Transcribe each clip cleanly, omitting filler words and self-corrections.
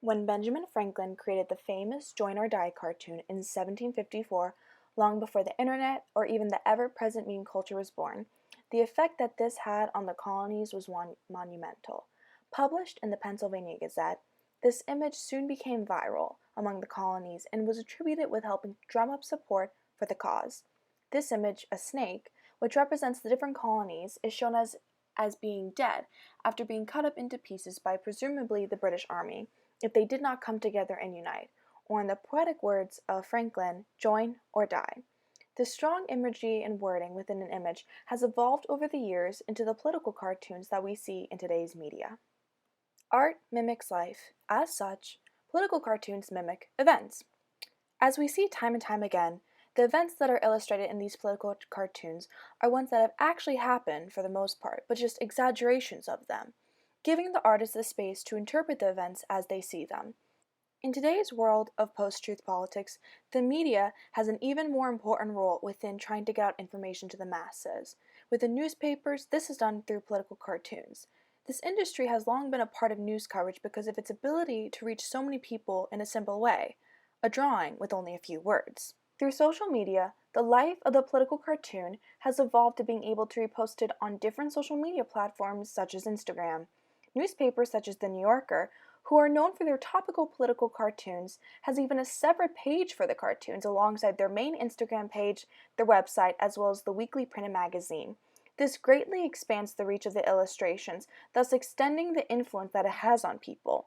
When Benjamin Franklin created the famous Join or Die cartoon in 1754, long before the internet or even the ever-present meme culture was born, the effect that this had on the colonies was monumental. Published in the Pennsylvania Gazette, this image soon became viral among the colonies and was attributed with helping drum up support for the cause. This image, a snake, which represents the different colonies, is shown as being dead after being cut up into pieces by presumably the British Army if they did not come together and unite, or in the poetic words of Franklin, join or die. The strong imagery and wording within an image has evolved over the years into the political cartoons that we see in today's media. Art mimics life. As such, political cartoons mimic events. As we see time and time again, the events that are illustrated in these political cartoons are ones that have actually happened for the most part, but just exaggerations of them, giving the artist the space to interpret the events as they see them. In today's world of post-truth politics, the media has an even more important role within trying to get out information to the masses. With the newspapers, this is done through political cartoons. This industry has long been a part of news coverage because of its ability to reach so many people in a simple way, a drawing with only a few words. Through social media, the life of the political cartoon has evolved to being able to be posted on different social media platforms such as Instagram. Newspapers such as The New Yorker, who are known for their topical political cartoons, has even a separate page for the cartoons alongside their main Instagram page, their website, as well as the weekly printed magazine. This greatly expands the reach of the illustrations, thus extending the influence that it has on people.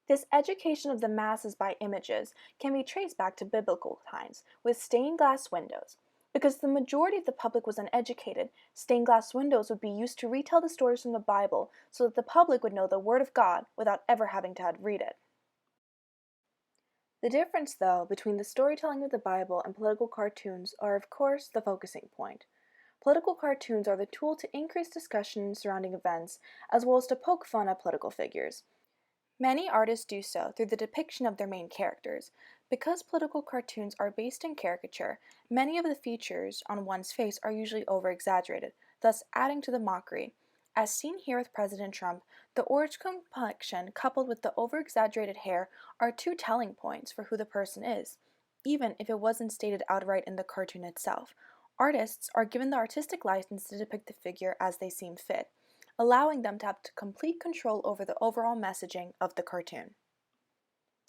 This education of the masses by images can be traced back to biblical times, with stained glass windows. Because the majority of the public was uneducated, stained glass windows would be used to retell the stories from the Bible so that the public would know the Word of God without ever having to read it. The difference, though, between the storytelling of the Bible and political cartoons are, of course, the focusing point. Political cartoons are the tool to increase discussion surrounding events, as well as to poke fun at political figures. Many artists do so through the depiction of their main characters. Because political cartoons are based in caricature, many of the features on one's face are usually over-exaggerated, thus adding to the mockery. As seen here with President Trump, the orange complexion coupled with the over-exaggerated hair are two telling points for who the person is, even if it wasn't stated outright in the cartoon itself. Artists are given the artistic license to depict the figure as they seem fit, allowing them to have complete control over the overall messaging of the cartoon.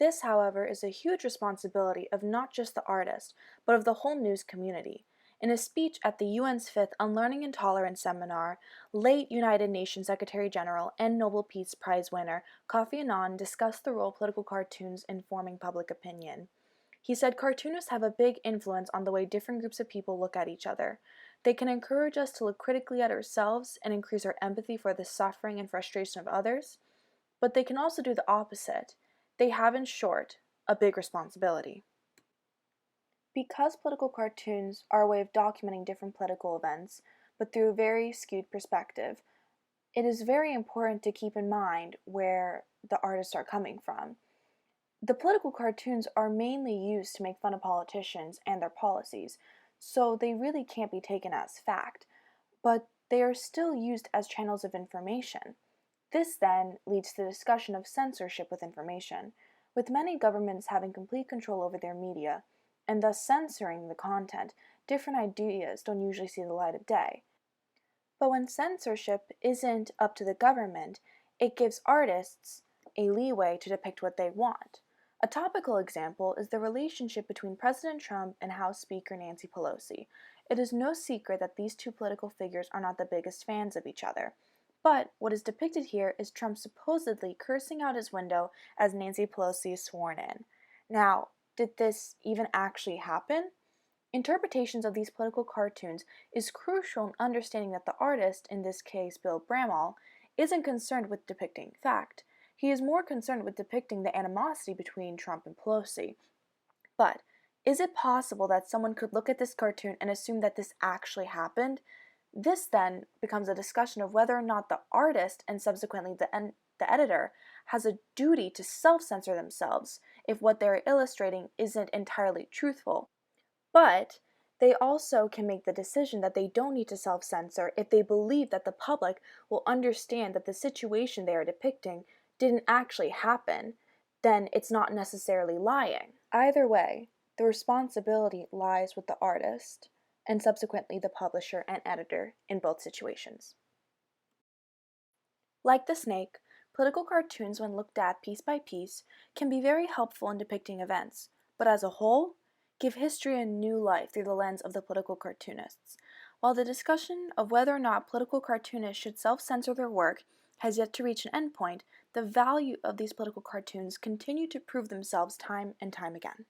This, however, is a huge responsibility of not just the artist, but of the whole news community. In a speech at the UN's 5th Unlearning Intolerance seminar, late United Nations Secretary General and Nobel Peace Prize winner Kofi Annan discussed the role of political cartoons in forming public opinion. He said cartoonists have a big influence on the way different groups of people look at each other. They can encourage us to look critically at ourselves and increase our empathy for the suffering and frustration of others, but they can also do the opposite. They have, in short, a big responsibility. Because political cartoons are a way of documenting different political events, but through a very skewed perspective, it is very important to keep in mind where the artists are coming from. The political cartoons are mainly used to make fun of politicians and their policies, so they really can't be taken as fact, but they are still used as channels of information. This then leads to the discussion of censorship with information, with many governments having complete control over their media, and thus censoring the content. Different ideas don't usually see the light of day. But when censorship isn't up to the government, it gives artists a leeway to depict what they want. A topical example is the relationship between President Trump and House Speaker Nancy Pelosi. It is no secret that these two political figures are not the biggest fans of each other. But what is depicted here is Trump supposedly cursing out his window as Nancy Pelosi is sworn in. Now, did this even actually happen? Interpretations of these political cartoons is crucial in understanding that the artist, in this case Bill Bramall, isn't concerned with depicting fact. He is more concerned with depicting the animosity between Trump and Pelosi. But is it possible that someone could look at this cartoon and assume that this actually happened? This then becomes a discussion of whether or not the artist and subsequently the editor has a duty to self-censor themselves if what they're illustrating isn't entirely truthful. But They also can make the decision that they don't need to self-censor if they believe that the public will understand that the situation they are depicting didn't actually happen, then it's not necessarily lying. Either way, the responsibility lies with the artist, and subsequently the publisher and editor in both situations. Like the snake, political cartoons, when looked at piece by piece, can be very helpful in depicting events, but as a whole, give history a new life through the lens of the political cartoonists. While the discussion of whether or not political cartoonists should self-censor their work has yet to reach an endpoint, the value of these political cartoons continue to prove themselves time and time again.